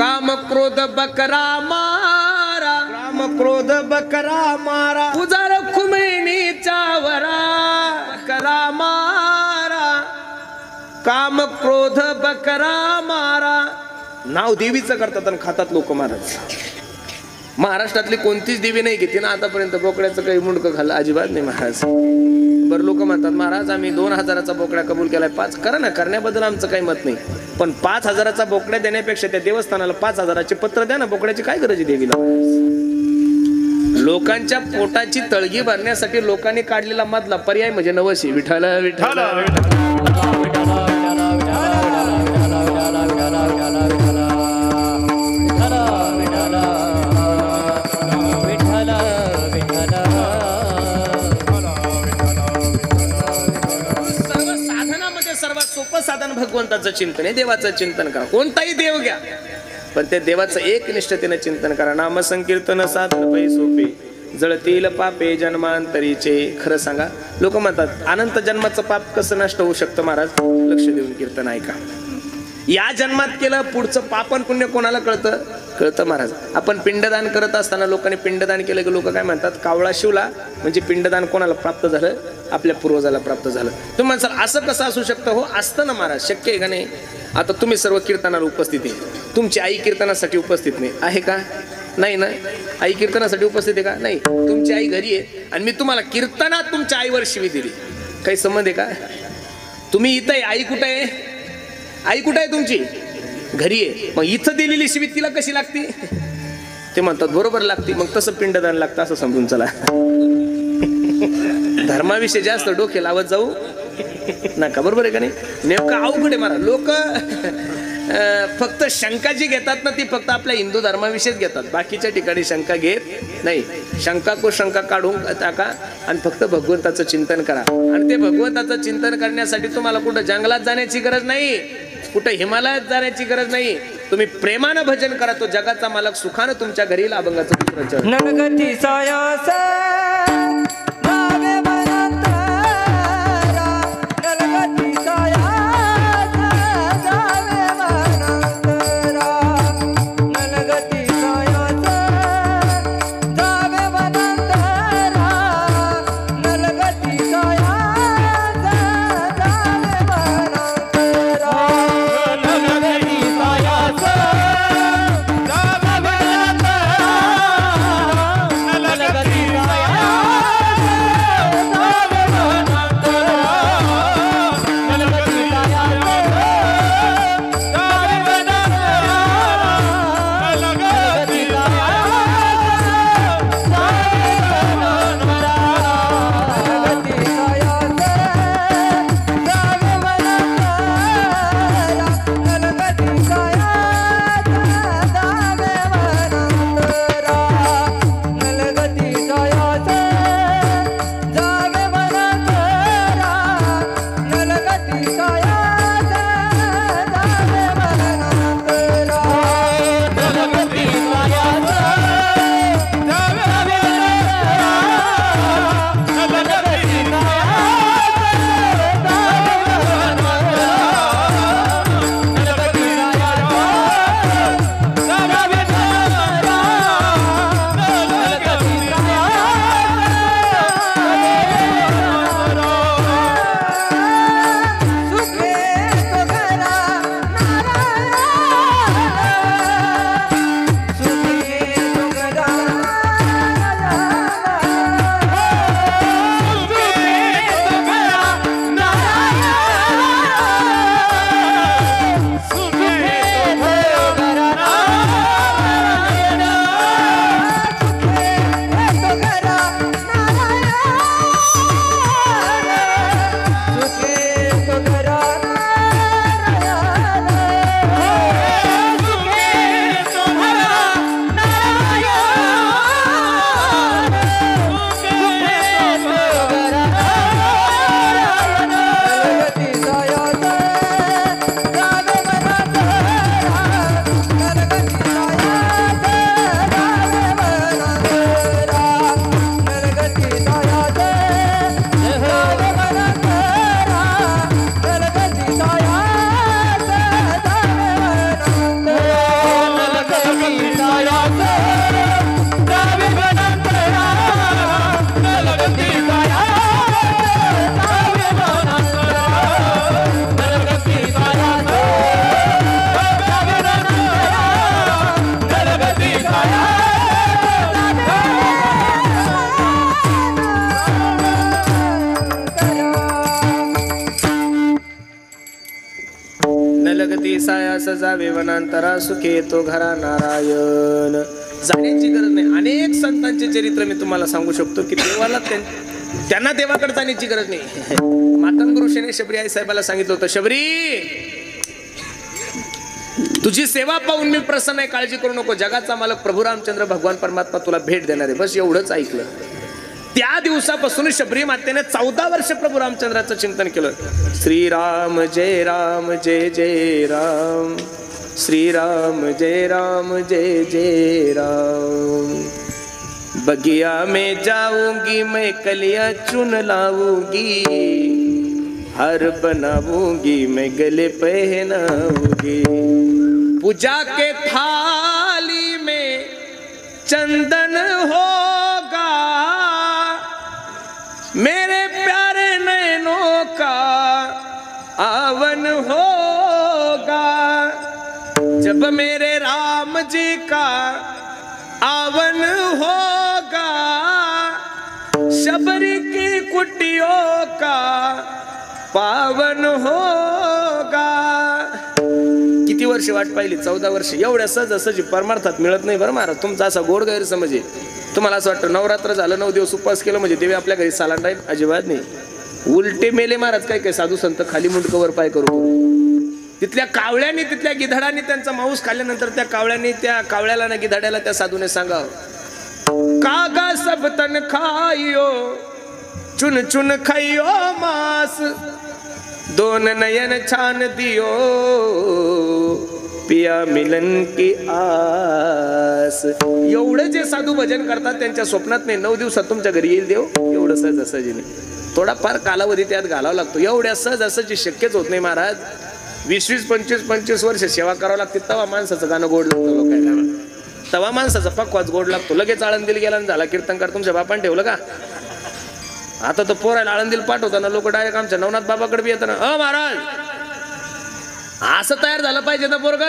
काम क्रोध बकरा मारा, काम क्रोध बकरा मारा, उजार खुमैनीच्या वरा बकरा मारा, काम क्रोध बकरा मारा. नाव देवीचं करतात आणि खातात लोक महाराज. महाराष्ट्रातली कोणतीच देवी नाही घेते ना आतापर्यंत बोकड्याचं काही मुंडकं खाल्लं अजिबात नाही महाराज. बरं लोक म्हणतात महाराज आम्ही 2000चा बोकड्या कबूल केलाय. 5 करा ना, करण्याबद्दल आमचं काही मत नाही, पण 5000चा बोकड्या देण्यापेक्षा त्या देवस्थानाला 5000चे पत्र द्या ना. बोकड्याची काय गरज आहे देवीला? लोकांच्या पोटाची तळगी भरण्यासाठी लोकांनी काढलेला मधला पर्याय म्हणजे नवशी. विठ्ठल विठ्ठल साधन भगवंताचं चिंतन आहे, देवाचं चिंतन करा. कोणताही देव घ्या, पण त्या देवाचं एक निष्ठतेने चिंतन करा. नाम संकीर्तन साधन पै सोपे, जळतील पापे जन्मांतरीचे. खरं सांगा, लोक म्हणतात अनंत जन्माचं पाप कसं नष्ट होऊ शकतं महाराज? लक्ष देऊन कीर्तन ऐका. या जन्मात केलं पुढचं पापन पुण्य कोणाला कळतं? कळतं महाराज. आपण पिंडदान करत असताना लोकांनी पिंडदान केलं की लोक काय म्हणतात? कावळा शिवला म्हणजे पिंडदान कोणाला प्राप्त झालं? आपल्या पूर्वजाला प्राप्त झालं. तुम्ही म्हणसाल असं कसं असू शकतं? हो असतं ना महाराज, शक्य आहे का नाही? आता तुम्ही सर्व कीर्तनाला उपस्थित आहे, तुमची आई कीर्तनासाठी उपस्थित नाही आहे का? नाही ना. आई कीर्तनासाठी उपस्थित आहे का? नाही. तुमची आई घरी आहे आणि मी तुम्हाला कीर्तनात तुमच्या आईवर शिवी दिली, काही संबंध आहे का? तुम्ही इथं आहे, आई कुठं आहे? आई कुठं आहे तुमची? घरी आहे. मग इथं दिलेली शिवी तिला कशी लागते? ते म्हणतात बरोबर लागते. मग तसं पिंडदान लागतं असं समजून चला. धर्माविषयी जास्त डोके लावत जाऊ नका, बरोबर आहे का नाही? नेमकं अवघड आहे महाराज. लोक फक्त शंका जी घेतात ना ती फक्त आपल्या हिंदू धर्माविषयीच घेतात, बाकीच्या ठिकाणी शंका घेत नाही. शंका को शंका काढून टाका आणि फक्त भगवंताचं चिंतन करा. आणि ते भगवंताचं चिंतन करण्यासाठी तुम्हाला कुठं जंगलात जाण्याची गरज नाही, कुठं हिमालयात जाण्याची गरज नाही. तुम्ही प्रेमानं भजन करा, तो जगाचा मालक सुखानं तुमच्या घरी येईल. अभंगाचं पुत्र नगती सायास नलगती कैलास जावे वनांतरा सुखे तो घरा नारायण. जाण्याची गरज नाही. अनेक संतांचे चरित्र मी तुम्हाला सांगू शकतो की देवाला त्यांना देवाकडे जाण्याची गरज नाही. मातंग ऋषीने शबरी आई साहेबाला सांगितलं होतं, शबरी तुझी सेवा पाहून मी प्रसन्न आहे, काळजी करू नको, जगाचा मालक प्रभू रामचंद्र भगवान परमात्मा तुला भेट देणार आहे. बस एवढंच ऐकलं. त्या दिवसापासून शबरी मातेने 14 वर्ष प्रभू रामचंद्राचं चिंतन केलं. श्रीराम जय जय राम, श्रीराम जय जय राम. बगिया में जाऊंगी मैं कलियां चुन लाऊंगी, हार बनाऊंगी मैं गले पहनाऊंगी. पूजा के थाली में चंदन होगा, मेरे प्यारे नैनों का आवन होगा. जब मेरे राम जी का आवन होगा, शबरी की कुटियों का पावन होगा. किती वर्ष वाट पाहिली? 14 वर्ष. एवढ्या सहजासहजी परमार्थात मिळत नाही बरं महाराज. तुमचा असा गोड गैरसमज आहे. तुम्हाला असं वाटतं नवरात्र झालं 9 दिवस उपवास केलं म्हणजे देवी आपल्या घरी सालान राहील. अजिबात नाही. उलटे मेले महाराज. काय काय साधू संत खाली मुंडकवर पाय करू. तिथल्या कावळ्यांनी, तिथल्या गिधाडांनी त्यांचा मांस खाल्ल्यानंतर त्या कावळ्यांनी त्या कावळ्याला ना गिधाड्याला त्या साधूने सांगावं, कागा सब तन खाइयो चुन चुन खाइयो मांस, दोन नयन छान दियो पिया मिलन की आस. एवढं जे साधू भजन करतात त्यांच्या स्वप्नात नाही 9 दिवसात तुमच्या घरी येईल देव. एवढं सहजासहजी नाही. थोडाफार कालावधी त्यात घालावा लागतो. एवढ्या सहजासहजी शक्यच होत नाही महाराज. 20-20, 25-25 वर्ष सेवा करावं लागते. तवा माणसाचं गाणं गोड लागतं लोकांना. तवा माणसाचा पक्वाच गोड लागतो. लगेच आळंदीला गेला आणि झाला कीर्तनकार. तुमच्या बापाने ठेवलं का? आता तर पोरायला आळंदीला पाठवताना लोक डायरेक्ट आमच्या नवनाथ बाबाकडे बी येतात ना, महाराज असं तयार झालं पाहिजे ना पोरग,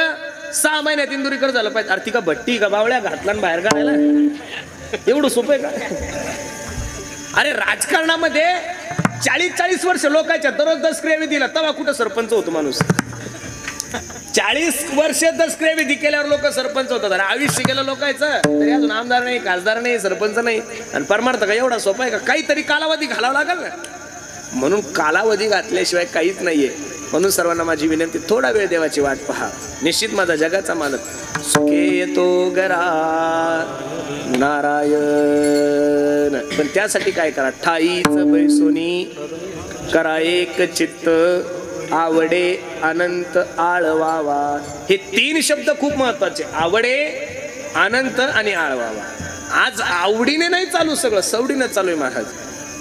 6 महिन्यात इंदुरीकर झालं पाहिजे. अरे ती का भट्टी का बावळ्या घातला बाहेर काढायला? एवढं सोपं आहे का? अरे राजकारणामध्ये 40-40 वर्ष लोकांच्या दररोज 10 क्रियाविधीला तवा कुठं सरपंच होतो माणूस. 40 वर्ष 10 क्रियाविधी केल्यावर लोक सरपंच होतात. अरे आयुष्य गेलं लोकांचं तरी अजून आमदार नाही, खासदार नाही, सरपंच नाही. आणि परमार्थ का एवढा सोपा आहे का? काहीतरी कालावधी घालावा लागेल ना. म्हणून कालावधी घातल्याशिवाय काहीच नाहीये. म्हणून सर्वांना माझी विनंती, थोडा वेळ देवाची वाट पहा. निश्चित माझा जगाचा मालक सुखे येतो घरा नारायण. पण त्यासाठी काय करा? ठाईच बैसोनी करा एक चित्त, आवडे अनंत आळवावा. हे 3 शब्द खूप महत्वाचे. आवडे, अनंत आणि आळवावा. आज आवडीने नाही चालू, सगळं सवडीनं चालू आहे महाराज.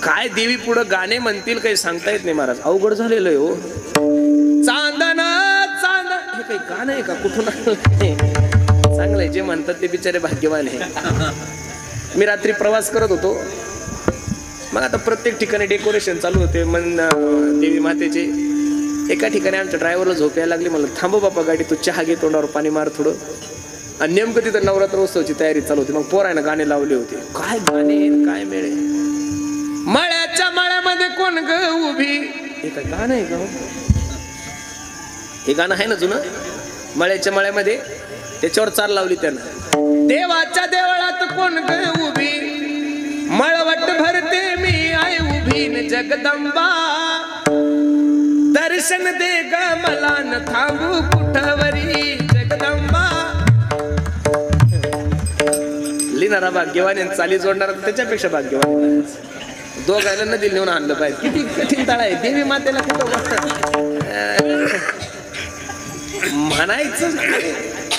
काय देवी पुढं गाणे म्हणतील काही सांगता येत नाही महाराज. अवघड झालेलं आहे हो. चांदन चांदन हे काही गाणं आहे का? कुठून चांगलंय. जे म्हणतात ते बिचारे भाग्यवान आहे. मी रात्री प्रवास करत होतो. मग आता प्रत्येक ठिकाणी डेकोरेशन चालू होते मन देवी मातेचे. एका ठिकाणी आमच्या ड्रायव्हरला झोप यायला लागली. मला थांबव बापा गाडी, तू चहा घे, तोंडावर पाणी मार थोडं. आणि नेमकं तिथं नवरात्र उत्सवाची तयारी चालू होती. मग पोरायनं गाणे लावले होते. काय गाणे काय मेळे. मळ्याच्या मळ्यामध्ये कोण ग उभी. हे काय गाणं आहे का? हे गाणं आहे ना जुनं. मळ्याच्या मळ्यामध्ये त्याच्यावर चाल लावली त्यानं. देवाच्या देवळात कोण ग उभी, मळवट भरते मी आहे उभी न जगदंबा. दर्शन दे ग मला न थांबू कुठवरी जगदंबा. लिहिणारा भाग्यवान आणि चाली जोडणारा त्याच्यापेक्षा भाग्यवान. दोघांना नदीला नेऊन आणलं पाहिजे. किती कठीण तळ आहे. देवी मातेला कुठं म्हणायचं.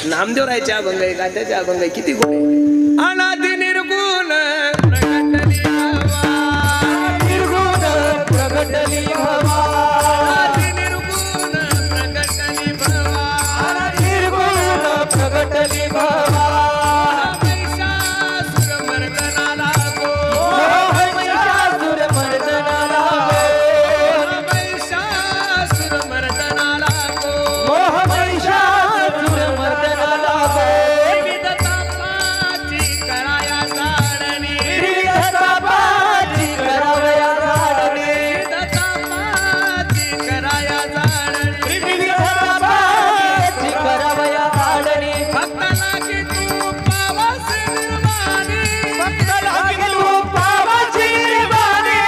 नामदेवरायचे अभंग आहे, गात्याचे अभंग आहे. किती गुण आहे. अनादि निर्गुण प्रगटली हवा, निर्गुण प्रगटली हवा. अनादि निर्गुण प्रगटली भवा, निर्गुण प्रगटली भवा. कराया लागे तू पावासी निर्वाणी, भक्त लागे तू पावाची निर्वाणी,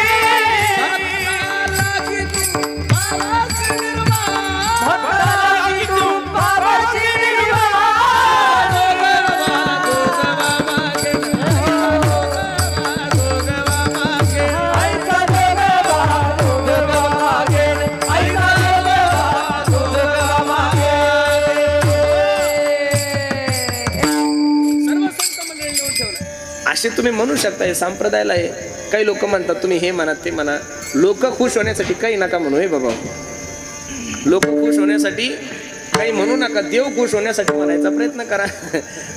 लागे तू पावासी निर्वाणी, भक्त लागे तू पावाची असे तुम्ही म्हणू शकता. हे संप्रदायाला आहे. काही लोक म्हणतात तुम्ही हे म्हणा ते म्हणा, लोक खुश होण्यासाठी काही नका म्हणू. हे बाबा, लोक खुश होण्यासाठी काही म्हणू नका, देव खुश होण्यासाठी म्हणायचा प्रयत्न करा.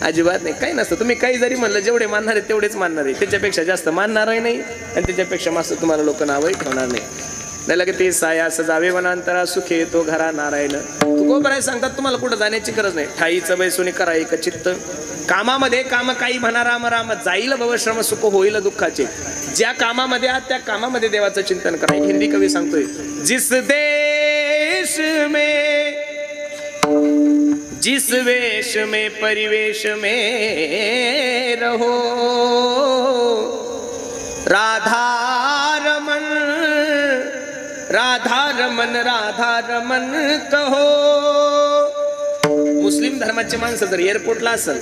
अजिबात नाही, काही नसतं. तुम्ही काही जरी म्हणलं, जेवढे मानणार आहे तेवढेच मानणार आहे, त्याच्यापेक्षा जास्त मानणारही नाही आणि त्याच्यापेक्षा मस्त तुम्हाला लोक नावही ठेवणार नाही. नाही ते साया सजावे वनांतरा सुखे तो घरा नारायण. तुकोबराय सांगतात तुम्हाला कुठं जाण्याची गरज नाही. ठाईचं बैसोनी करा एक चित्त, कामामध्ये काम काही म्हणा राम राम, जाईल भवश्रम सुख होईल दुःखाचे. ज्या कामामध्ये आहात त्या कामामध्ये देवाचं चिंतन करा. हिंदी कवी सांगतोय, जिस देश में जिस वेश में परिवेश में रहो, राधा रमन राधा रमन राधा रमन कहो. मुस्लिम धर्माचे माणसं जर एअरपोर्टला असेल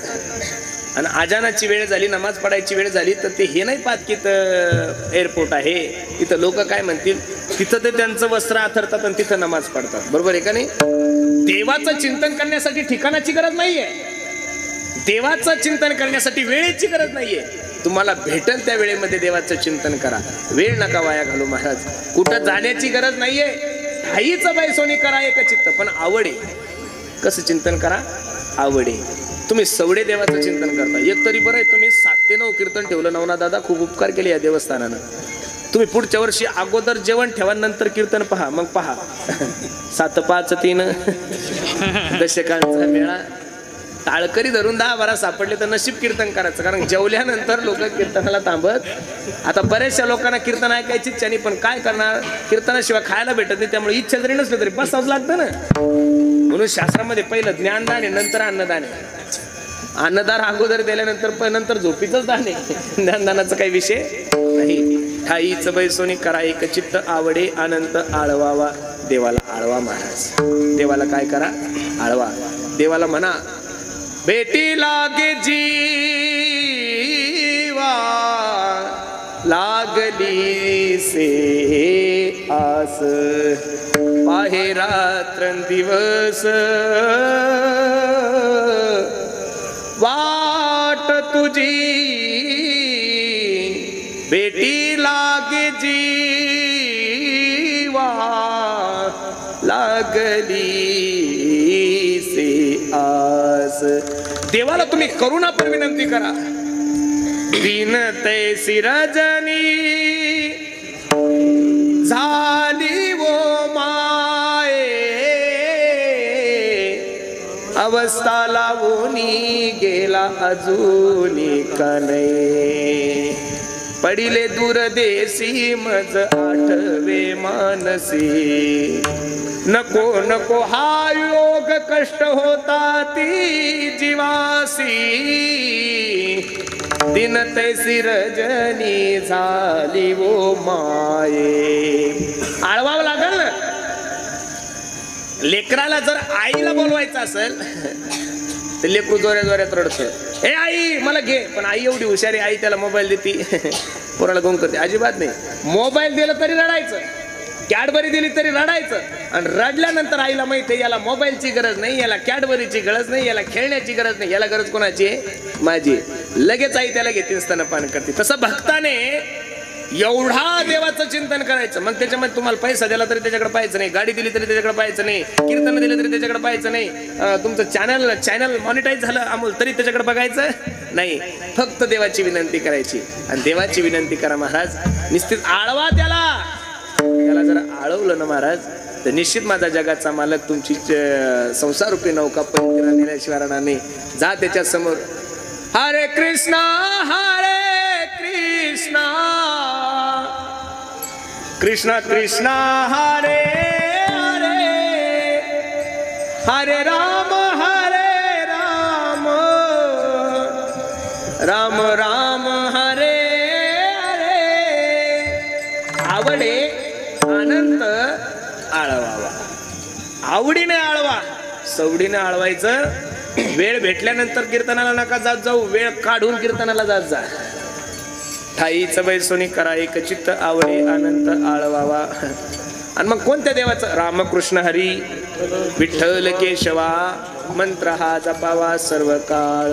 आणि आजानाची वेळ झाली, नमाज पडायची वेळ झाली, तर ते हे नाही पाहत की इथं एअरपोर्ट आहे, इथं लोक काय म्हणतील. तिथं ते त्यांचं वस्त्र आथरतात आणि तिथं नमाज पडतात. बरोबर आहे का नाही? देवाचं चिंतन करण्यासाठी ठिकाणाची गरज नाहीये, देवाचं चिंतन करण्यासाठी वेळेची गरज नाहीये. तुम्हाला भेटेल त्या वेळेमध्ये देवाचं चिंतन करा. वेळ नका वाया घालू महाराज. कुठं जाण्याची गरज नाहीये. हाईचं बैसोनी करा एक चित्त, पण आवडे. कसं चिंतन करा? आवडे. तुम्ही सवडे देवाचं चिंतन करता, एक तरी बरं आहे तुम्ही 7 ते 9 कीर्तन ठेवलं. नवना दादा खूप उपकार केले या देवस्थानानं. तुम्ही पुढच्या वर्षी अगोदर जेवण ठेवा, नंतर कीर्तन पहा, मग पहा 7 5 3 दशकांचा मेळा. टाळकरी धरून 10-12 सापडले तर नशीब कीर्तन करायचं, कारण जेवल्यानंतर लोक कीर्तनाला थांबत. आता बऱ्याचशा लोकांना कीर्तन ऐकायची इच्छा नाही, पण काय करणार, कीर्तनाशिवाय खायला भेटत नाही. त्यामुळे इच्छा जरी नसलं तरी बसावंच लागतं ना. म्हणून शास्त्रामध्ये पहिलं ज्ञानदान आहे, नंतर अन्नदान आहे. अन्नदान अगोदर दिल्यानंतर नंतर झोपीचंच दान आहे. ज्ञानदानाचा काही विषय नाही. ठाईचं बैसोनी करा एक चित्त, आवडे अनंत आळवावा. देवाला आळवा महाराज. देवाला काय करा? आळवा. देवाला म्हणा, बेटी लागे जीवा लागली से आस, पाहे रात्र दिवस वाट तुझी. बेटी लागे जीवा लागली से आस. देवाला तुम्ही करुणा पण विनंती करा. दीन तैसी रजनी झाली वो माये, अवस्था लावूनी गेला अजूनी कने. पडिले दूरदेशी मज आठवे मानसी, नको नको हा योग कष्ट होता ती जीवासी. दिन तैसी रजनी झाली वो माये. आळवावं लागल ना. लेकराला जर आईला बोलवायचं असेल तर लेकरू जोऱ्या जोऱ्यात रडतं, हे आई मला घे. पण आई एवढी हुशारी, आई त्याला मोबाईल देते, पोराला गोंग करते. अजिबात नाही. मोबाईल दिला तरी रडायचं, कॅडबरी दिली तरी रडायचं. आणि रडल्यानंतर आईला माहिती आहे याला मोबाईलची गरज नाही, याला कॅडबरीची गरज नाही, याला खेळण्याची गरज नाही, याला गरज कोणाची आहे? माझी. लगेच आई त्याला घेते, स्तनपान करते. तसं भक्ताने एवढा देवाचं चिंतन करायचं. मग त्याच्यामध्ये तुम्हाला पैसा दिला तरी त्याच्याकडे पाहायचं नाही, गाडी दिली तरी त्याच्याकडे पाहायचं नाही, कीर्तन दिलं तरी त्याच्याकडे पाहायचं नाही, तुमचं चॅनल मॉनिटाईज झालं अमोल तरी त्याच्याकडे बघायचं नाही. फक्त देवाची विनंती करायची. आणि देवाची विनंती करा महाराज. निश्चित आळवा त्याला जर आळवलं ना महाराज, तर निश्चित माझा जगाचा मालक तुमची संसार रूपी नौका पलीकडे नेल्याशिवाय राहणार नाही. जा त्याच्या समोर. हरे कृष्णा कृष्णा कृष्णा हरे हरे, हरे राम राम राम हरे हरे आवडे अनंत आळवावा. आवडीने आळवा, सवडीने आळवायचं. वेळ भेटल्यानंतर कीर्तनाला नका जात जाऊ, वेळ काढून कीर्तनाला जात जा. ठाईच बैसोनी करा एक चित्त आवडे अनंत आळवावा. आणि मग कोणत्या देवाचं? रामकृष्ण हरी विठ्ठल केशवा मंत्र हा जपावा सर्व काळ.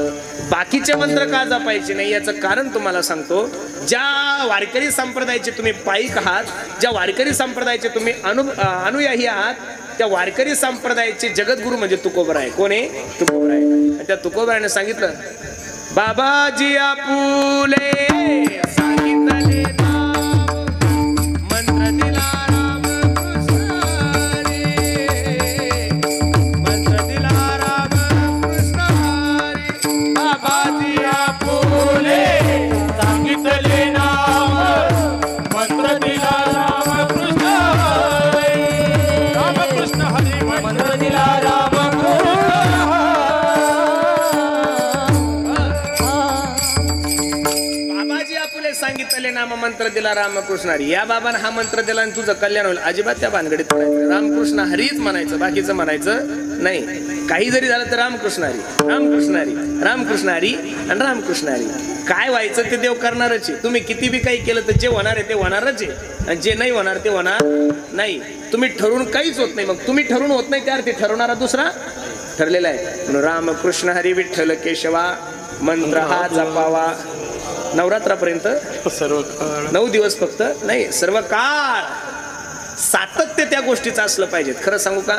बाकीचे मंत्र का जपायचे नाही याचं कारण तुम्हाला सांगतो. ज्या वारकरी संप्रदायाचे तुम्ही पाईक आहात, ज्या वारकरी संप्रदायाचे तुम्ही अनुयायी आहात, त्या वारकरी संप्रदायाचे जगद्गुरु म्हणजे तुकोबराय. कोण आहे? तुकोबराय. आणि त्या तुकोबरायने सांगितलं, बाबाजी आपुले सांगितले मंत्र दिला सांगितले नाम मंत्र दिला रामकृष्ण हरी. या बाबांना हा मंत्र दिला आणि तुझं कल्याण होईल. अजिबात त्या भानगडीत म्हणायचं. रामकृष्ण हरीच म्हणायचं, बाकीचं म्हणायचं नाही. काही जरी झालं तर रामकृष्ण हरी, रामकृष्ण हरी, रामकृष्ण हरी आणि रामकृष्ण हरी. काय व्हायचं ते देव करणारच आहे. तुम्ही किती बी काही केलं तर जे होणार आहे ते होणारच आहे, आणि जे नाही होणार ते होणार नाही. तुम्ही ठरवून काहीच होत नाही. मग तुम्ही ठरवून होत नाही, त्या अर्थी ठरवणारा दुसरा ठरलेला आहे. म्हणून रामकृष्ण हरी विठ्ठल केशवा मंत्र हा जपावा. नवरात्रापर्यंत सर्व 9 दिवस फक्त नाही, सर्व काळ सातत्य त्या गोष्टीचं असलं पाहिजे. खरं सांगू का,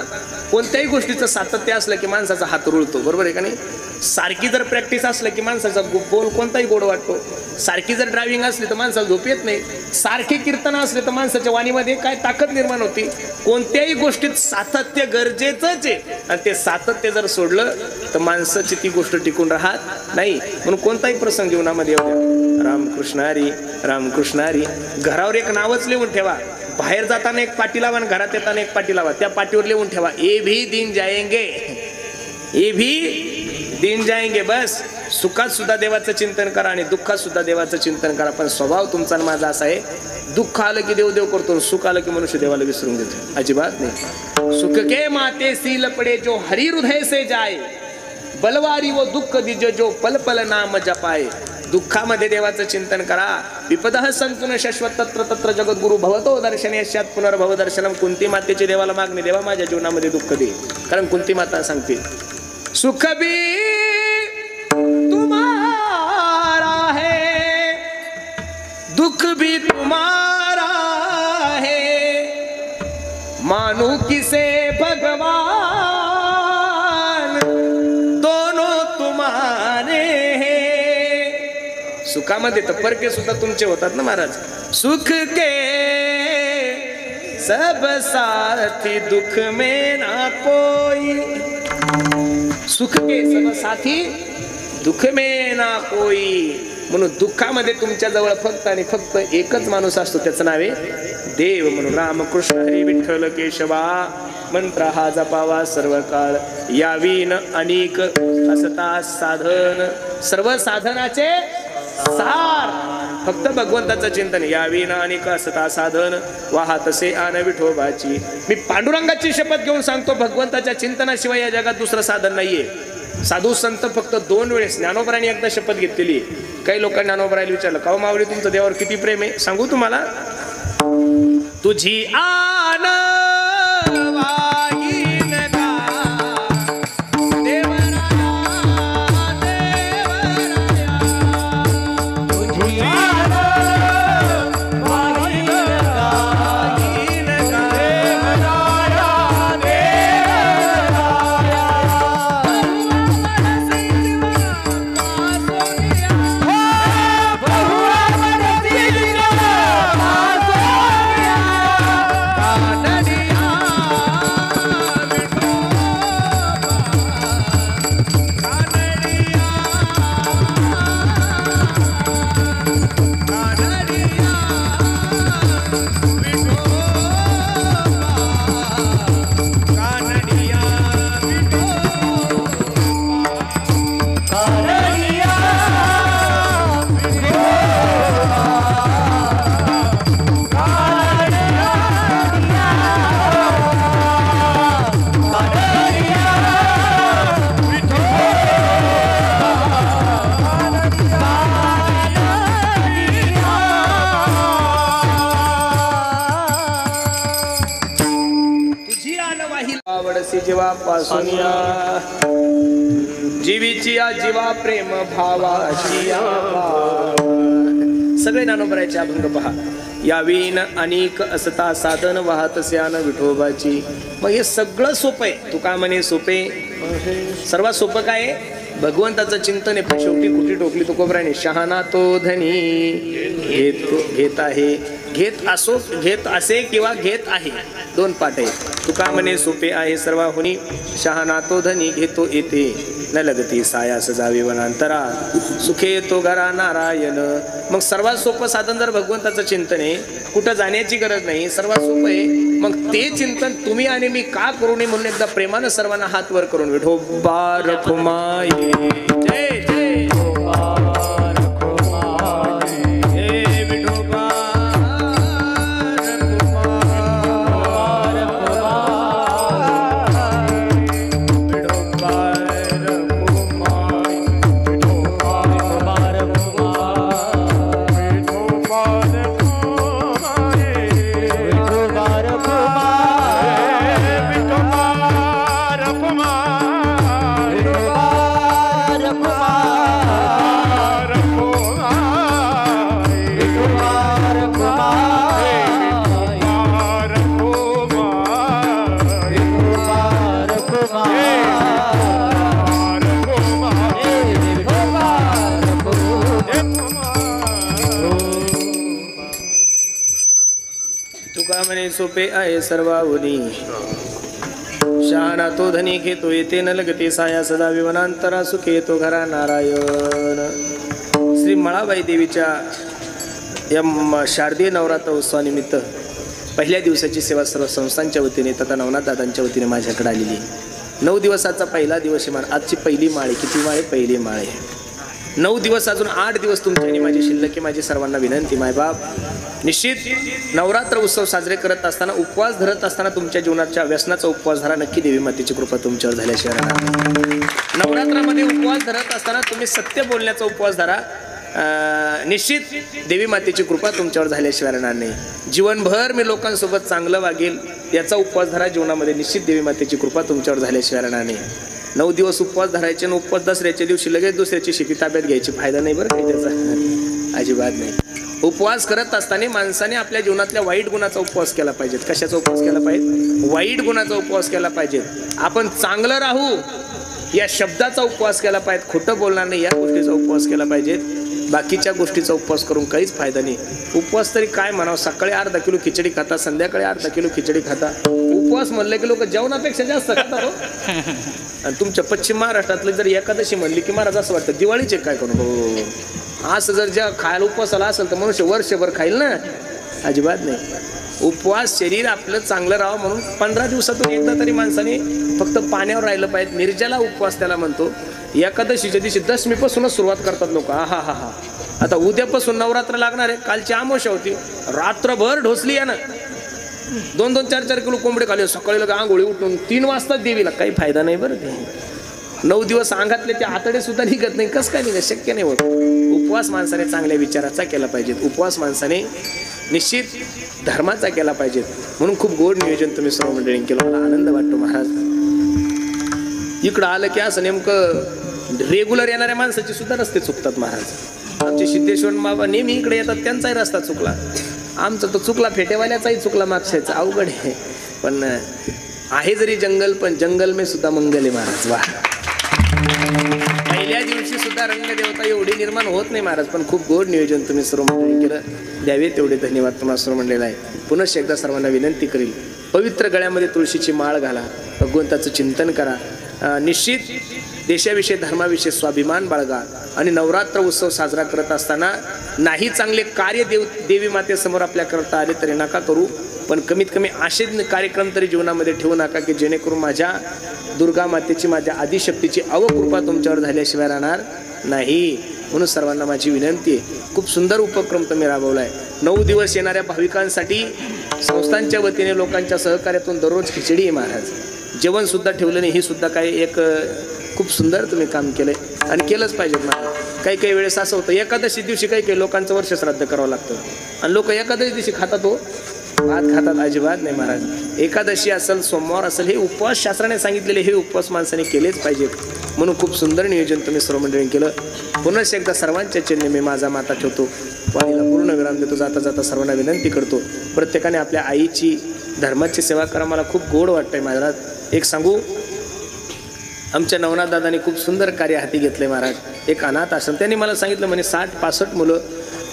कोणत्याही गोष्टीचं सातत्य असलं की माणसाचा हात रुळतो. बरोबर आहे का नाही? सारखी जर प्रॅक्टिस असलं की माणसाचा बोल कोणताही गोड वाटतो. सारखी जर ड्रायव्हिंग असली तर माणसाला झोप येत नाही. सारखी कीर्तन असले तर माणसाच्या वाणीमध्ये काय ताकद निर्माण होती. कोणत्याही गोष्टीत सातत्य गरजेचंच आहे, आणि ते सातत्य जर सोडलं तर माणसाची ती गोष्ट टिकून राहत नाही. म्हणून कोणताही प्रसंग जीवनामध्ये येऊ द्या, रामकृष्ण हरी रामकृष्ण हरी. घरावर एक नावच लिहून ठेवा. बाहेर जाताना एक पाटी लावा आणि घरात येताना एक पाटी लावा. त्या पाटीवर लिहून ठेवा, ए भी दिन जाएंगे, ए भी दिन जाएंगे. बस सुखात सुद्धा देवाचं चिंतन करा आणि दुःखात सुद्धा देवाचं चिंतन करा. पण स्वभाव तुमचा माझा असा आहे, दुःख आलं की देव देव करतो, सुख आलं की मनुष्य देवाला विसरून घेतो. अजिबात नाही. सुख के माते सील पडे जो हरि हृदय से जाए, बलवारी वो दुःख दिज जो पल पल नाम जपाए. दुःखामध्ये देवाचं चिंतन करा. विपदः संतुन शाश्वत तत्र तत्र जगद्गुरु भवतो दर्शने यस्यात् पुनर्भव दर्शनम. कुंती मातेची देवाला मागणी, देवा माझ्या जीवनामध्ये दुःख दे. कारण कुंती माता सांगते, सुख भी तुम्हारा है, दुख भी तुम्हारा है, मानू किसे भगवान दोनों तुम्हारे हैं. सुखामध्ये तर परके सुद्धा तुमचे होतात ना महाराज. सुख के सब साथी दुख में ना कोई, सुख के सब साथी दुख में ना कोई. म्हणून दुःखामध्ये तुमच्या जवळ फक्त आणि फक्त एकच माणूस असतो, त्याचं नाव आहे देव. म्हणून रामकृष्ण हरी विठ्ठल केशवा मंत्र हा जपावा सर्व काळ. यावीन अनेक असता साधन, सर्व साधनाचे सार फक्त भगवंताचं चिंतन. यावीन अनेक असता साधन वाहतसे आन विठोबाची. मी पांडुरंगाची शपथ घेऊन सांगतो, भगवंताच्या चिंतनाशिवाय या जगात दुसरं साधन नाहीये. साधू संत फक्त 2 वेळेस, ज्ञानोबरांनी एकदा शपथ घेतलेली. काही लोकांनी ज्ञानोबरायला विचारलं, का माऊली तुमचं देवावर किती प्रेम आहे? सांगू तुम्हाला, तुझी आन जीवापासून या जीवीची या जीवा प्रेम भावाची या सगळे ज्ञानोबराचे अभंग पहा. यावीन अनेक असता साधन वाहत स्यान विठोबाची. मग हे सगळं सोपं आहे. तुका म्हणे सोपे सर्वात सोपं काय आहे? भगवंताचं चिंतन आहे. पण शेवटी कुठे टोकली तुकोबराने शहाणा तो धनी घेत आहे. घेत असो घेत असे किंवा घेत आहे दोन पाठ आहे. तुका म्हणे सोपे आहे सर्वाहुनी शहाणा तो धनी घेतो येते न लगती सायास जावे वनांतरा सुखे येतो घरा नारायण. मग सर्वात सोपं साधन जर भगवंताचं चिंतन आहे, कुठं जाण्याची गरज नाही, सर्वात सोपं आहे. मग ते चिंतन तुम्ही आणि मी का करू नये म्हणून एकदा प्रेमानं सर्वांना हात वर करून विठोबा रखुमाई जय जय सोपे आहे सर्वाहुनी शहाणा तो धनी घेतो येते न लगते साया सदा विवनांतरा सुखे येतो घरा नारायण. श्री मळाबाई देवीच्या या शारदीय नवरात्र उत्सवानिमित्त पहिल्या दिवसाची सेवा सर्व संस्थांच्या वतीने तथा नवनाथ दादांच्या वतीने माझ्याकडे आलेली. 9 दिवसाचा पहिला दिवस आहे. आजची पहिली माळे. किती माळे? पहिली माळे. 9 दिवस अजून 8 दिवस तुमच्या आणि माझी शिल्लक. माझी सर्वांना विनंती मायबाप, निश्चित नवरात्र उत्सव साजरे करत असताना उपवास धरत असताना तुमच्या जीवनाच्या व्यसनाचा उपवास धरा. नक्की देवी मातेची कृपा तुमच्यावर झाल्याशिवाय नवरात्रामध्ये उपवास धरत असताना तुम्ही सत्य बोलण्याचा उपवास धरा. निश्चित देवी मातेची कृपा तुमच्यावर झाल्याशिवाय राहणार नाही. जीवनभर मी लोकांसोबत चांगलं वागेल याचा उपवास धरा. जीवनामध्ये निश्चित देवी मातेची कृपा तुमच्यावर झाल्याशिवाय राहणार नाही. 9 दिवस उपवास धरायचे आणि उपवास दसऱ्याच्या दिवशी लगेच दुसऱ्याची शिटी ताब्यात घ्यायची. फायदा नाही बरं काही त्याचा, अजिबात नाही. उपवास करत असताना माणसाने आपल्या जीवनातल्या वाईट गुणाचा उपवास केला पाहिजे. कशाचा उपवास केला पाहिजे? वाईट गुणाचा उपवास केला पाहिजे. आपण चांगलं राहू या शब्दाचा उपवास केला पाहिजे. खोटं बोलणार नाही या गोष्टीचा उपवास केला पाहिजे. बाकीच्या गोष्टीचा उपवास करून काहीच फायदा नाही. उपवास तरी काय म्हणावं? सकाळी अर्धा किलो खिचडी खाता, संध्याकाळी अर्धा किलो खिचडी खाता. उपवास म्हणलं की लोक जेवणापेक्षा जास्त खातात हो. आणि तुमच्या पश्चिम महाराष्ट्रातलं जर एकादशी म्हणली की महाराज असं वाटतं दिवाळीचे काय करू हो. असं जर ज्या खायला उपवासाला असेल तर मनुष्य वर्षभर खाईल ना? अजिबात नाही. उपवास शरीर आपलं चांगलं राहावं म्हणून 15 दिवसातून एकदा तरी माणसाने फक्त पाण्यावर राहिलं पाहिजे. निर्जला उपवास त्याला म्हणतो. एकादशीच्या दिवशी दशमीपासूनच सुरुवात करतात लोक. हा. आता उद्यापासून नवरात्र लागणार आहे. कालची अमावस्या होती, रात्रभर ढोसली यानं 2-2, 4-4 किलो कोंबडे खाले. सकाळी लोक आंघोळी उठून 3 वाजता देवीला. काही फायदा नाही बरं. ते 9 दिवस अंगातले ते आतडे सुद्धा निघत नाही. कसं काय निघत? शक्य नाही होत. उपवास माणसाने चांगल्या विचाराचा केला पाहिजे. उपवास माणसाने निश्चित धर्माचा केला पाहिजे. म्हणून खूप गोड नियोजन तुम्ही सर्व मंडळींनी केलं. मला आनंद वाटतो महाराज. इकडं आलं की असं नेमकं रेग्युलर येणाऱ्या माणसाचे सुद्धा रस्ते चुकतात महाराज. आमचे सिद्धेश्वर बाबा नेहमी इकडे येतात, त्यांचाही रस्ता चुकला. आमचा तो चुकला, फेटेवाल्याचाही चुकला, मागच्याचा. अवघड आहे. पण आहे जरी जंगल, पण जंगल में सुद्धा मंगल आहे महाराज. वा. पहिल्या दिवशी सुद्धा रंगदेवता एवढी निर्माण होत नाही महाराज. पण खूप गोड नियोजन तुम्ही सर्व मंडळी केलं. द्यावे तेवढे धन्यवाद तुम्हाला सर्व मंडळीला आहे. पुनश्च एकदा सर्वांना विनंती करील, पवित्र गळ्यामध्ये तुळशीची माळ घाला, भगवंताचं चिंतन करा. निश्चित देशाविषयी धर्माविषयी स्वाभिमान बाळगा. आणि नवरात्र उत्सव साजरा करत असताना नाही चांगले कार्य देवी मातेसमोर आपल्या करता आले तरी नका करू. पण कमीत कमी असे कार्यक्रम तरी जीवनामध्ये ठेवू नका की जेणेकरून माझ्या दुर्गा मातेची, माझ्या आदिशक्तीची अवकृपा तुमच्यावर झाल्याशिवाय राहणार नाही. म्हणून सर्वांना माझी विनंती आहे. खूप सुंदर उपक्रम तुम्ही राबवला आहे. 9 दिवस येणाऱ्या भाविकांसाठी संस्थांच्या वतीने लोकांच्या सहकार्यातून दररोज खिचडी आहे महाराज. जेवण सुद्धा ठेवलं नाही. ही सुद्धा काही एक खूप सुंदर तुम्ही काम केलंय आणि केलंच पाहिजे महाराज. काही वेळेस असं होतं, एकादशी दिवशी काही लोकांचं वर्ष श्राद्ध करावं लागतं आणि लोक एकादशी दिवशी खातात हो. भात खातात अजिबात नाही महाराज. एकादशी असेल, सोमवार असेल, हे उपवास शास्त्राने सांगितलेले हे उपवास माणसाने केलेच पाहिजेत. म्हणून खूप सुंदर नियोजन तुम्ही सर्व मंडळींनी केलं. पुन्हा एकदा सर्वांच्या चरणी मी माझा माता ठेवतो, वाणीला पूर्ण विराम देतो. जाता जाता सर्वांना विनंती करतो, प्रत्येकाने आपल्या आईची धर्माची सेवा करा. मला खूप गोड वाटतंय महाराज. एक सांगू, आमच्या नवनाथ दादांनी खूप सुंदर कार्य हाती घेतले महाराज. एक अनाथ आश्रम, त्यांनी मला सांगितलं म्हणे 60-65 मुलं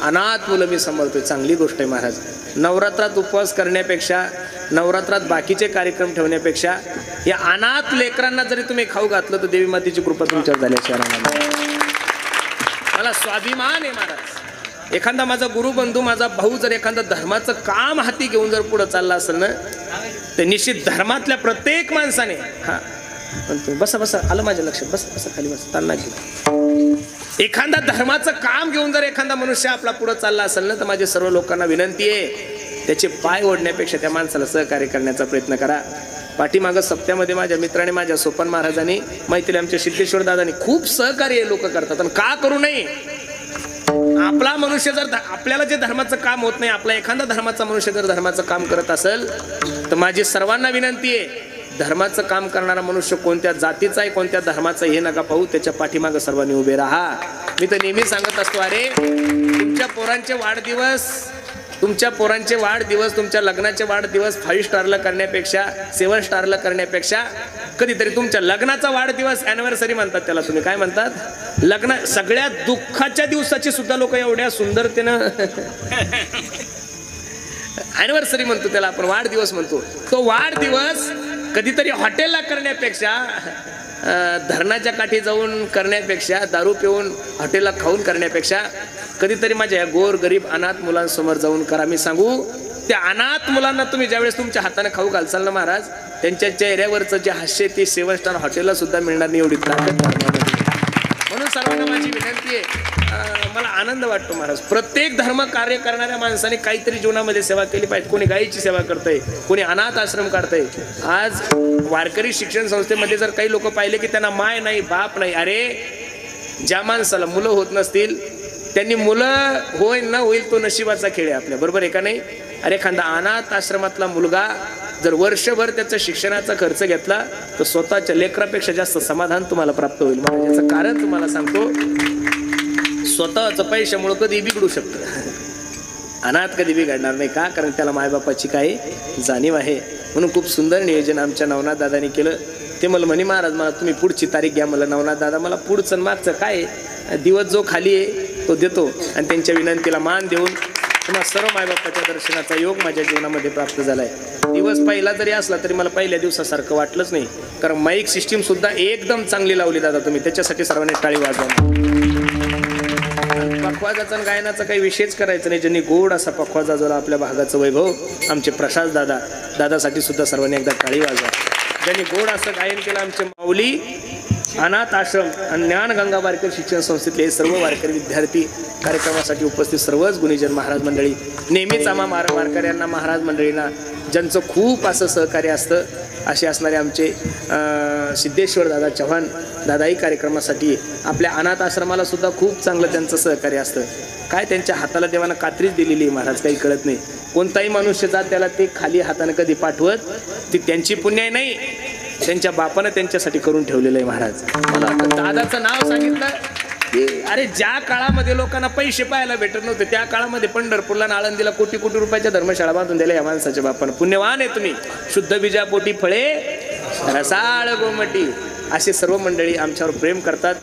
अनाथ मुलं मी सांभाळतोय. चांगली गोष्ट आहे महाराज. नवरात्रात उपवास करण्यापेक्षा, नवरात्रात बाकीचे कार्यक्रम ठेवण्यापेक्षा या अनाथ लेकरांना जरी तुम्ही खाऊ घातलं तर देवी मातेची कृपा तुमच्यावर झाल्याशिवाय मला स्वाभिमान आहे महाराज. एखादा माझा गुरुबंधू, माझा भाऊ जर एखादा धर्माचं काम हाती घेऊन जर पुढे चालला असेल ना, तर निश्चित धर्मातल्या प्रत्येक माणसाने बसा बसा, आलं माझ्या लक्षात, बस बसा खाली, बस ताना घेऊ. एखादा धर्माचं काम घेऊन जर एखादा मनुष्य आपला पुढे चालला असेल ना, तर माझे सर्व लोकांना विनंती आहे, त्याचे पाय ओढण्यापेक्षा त्या माणसाला सहकार्य करण्याचा प्रयत्न करा. पाठीमागं सप्त्यामध्ये माझ्या मित्राने, माझ्या सोपान महाराजांनी, मैत्री आमच्या सिद्धेश्वर दादांनी खूप सहकार्य लोक करतात. आणि का करू नये? आपला मनुष्य जर आपल्याला जे धर्माचं काम होत नाही, आपला एखादा धर्माचा मनुष्य जर धर्माचं काम करत असेल तर माझी सर्वांना विनंती आहे, धर्माचं काम करणारा मनुष्य कोणत्या जातीचा आहे, कोणत्या धर्माचा हे नका पाहू, त्याच्या पाठीमागं सर्वांनी उभे राहा. मी तर नेहमी सांगत असतो, अरे तुमच्या पोरांचे वाढदिवस, तुमच्या लग्नाचे वाढदिवस 5 स्टारला करण्यापेक्षा, 7 स्टारला करण्यापेक्षा कधीतरी तुमच्या लग्नाचा वाढदिवस, अॅनिव्हर्सरी म्हणतात त्याला, तुम्ही काय म्हणतात, लग्न, सगळ्या दुःखाच्या दिवसाची सुद्धा लोक एवढ्या सुंदरतेनं अॅनिव्हर्सरी म्हणतो त्याला आपण, वाढदिवस म्हणतो. तो वाढदिवस कधीतरी हॉटेलला करण्यापेक्षा, धरणाच्या काठी जाऊन करण्यापेक्षा, दारू पिऊन हॉटेलला खाऊन करण्यापेक्षा कधीतरी माझ्या या गोर गरीब अनाथ मुलांसमोर जाऊन करा. मी सांगू, त्या अनाथ मुलांना तुम्ही ज्यावेळेस तुमच्या हाताने खाऊ घालचाल ना महाराज, त्यांच्या चेहऱ्यावरचं जे हास्य ते 7 स्टार हॉटेलला सुद्धा मिळणार नाही, एवढी ताकद. म्हणून सर्वांना माझी विनंती आहे, मला आनंद वाटतो महाराज, प्रत्येक धर्म कार्य करणाऱ्या माणसाने काहीतरी जीवनामध्ये सेवा केली पाहिजे. कोणी गायीची सेवा करतंय, कोणी अनाथ आश्रम काढतंय. आज वारकरी शिक्षण संस्थेमध्ये जर काही लोक पाहिले की त्यांना माय नाही, बाप नाही, अरे ज्या माणसाला मुलं होत नसतील त्यांनी मुलं होईल ना होईल तो नशिबाचा खेळ आहे आपल्या, बरोबर आहे का नाही? अरे एखादा अनाथ आश्रमातला मुलगा जर वर्षभर त्याचा शिक्षणाचा खर्च घेतला तर स्वतःच्या लेकरापेक्षा जास्त समाधान तुम्हाला प्राप्त होईल. याचं कारण तुम्हाला सांगतो, स्वतःचं पैशामुळे कधी बिघडू शकतं, अनाथ कधी बिघडणार नाही. का? कारण त्याला मायबापाची काही जाणीव आहे. म्हणून खूप सुंदर नियोजन आमच्या नवनाथ दादानी केलं. ते मला म्हणे, महाराज मला तुम्ही पुढची तारीख घ्या. मला नवनाथ दादा, मला पुढचं मागचं काय, दिवस जो खाली आहे तो देतो. आणि त्यांच्या विनंतीला मान देऊन तुम्हाला सर्व मायबापाच्या दर्शनाचा योग माझ्या जीवनामध्ये प्राप्त झालाय. दिवस पहिला जरी असला तरी मला पहिल्या दिवसासारखं वाटलंच नाही, कारण माईक सिस्टीम सुद्धा एकदम चांगली लावली दादा तुम्ही, त्याच्यासाठी सर्वांनी टाळी वाजवा. पखवाजाचा आणि गायनाचा काही विषयच करायचा नाही. ज्यांनी गोड असा पखवाज वाजवला, आपल्या भागाचं वैभव आमचे प्रसाद दादा, दादासाठी सुद्धा सर्वांनी एकदा टाळी वाजवा. ज्यांनी गोड असं गायन केलं आमचे माऊली, अनाथ आश्रम आणि ज्ञानगंगा वारकरी शिक्षण संस्थेतले सर्व वारकरी विद्यार्थी, कार्यक्रमासाठी उपस्थित सर्वच गुणीजन महाराज मंडळी, नेहमीच आम्हा वारकऱ्यांना, महाराज मंडळींना ज्यांचं खूप असं सहकार्य असतं, असे असणारे आमचे सिद्धेश्वर दादा चव्हाण दादाही कार्यक्रमासाठी, आपल्या अनाथ आश्रमाला सुद्धा खूप चांगलं त्यांचं सहकार्य असतं. काय त्यांच्या हाताला देवानं कात्रीच दिलेली आहे महाराज, काही कळत नाही. कोणताही मनुष्य जात त्याला ते खाली हाताने कधी पाठवत, ती त्यांची पुण्य नाही, त्यांच्या बापानं त्यांच्यासाठी करून ठेवलेलं आहे महाराज. मला दादाचं नाव सांगितलं की अरे ज्या काळामध्ये लोकांना पैसे पाहायला भेटत नव्हते, त्या काळामध्ये पंढरपूरला आणि आळंदीला कोटी कोटी रुपयाच्या धर्मशाळा बांधून दिल्या या माणसाच्या बापानं. पुण्यवान आहे तुम्ही. शुद्ध बीजापोटी फळे रसाळ गोमटी, असे सर्व मंडळी आमच्यावर प्रेम करतात.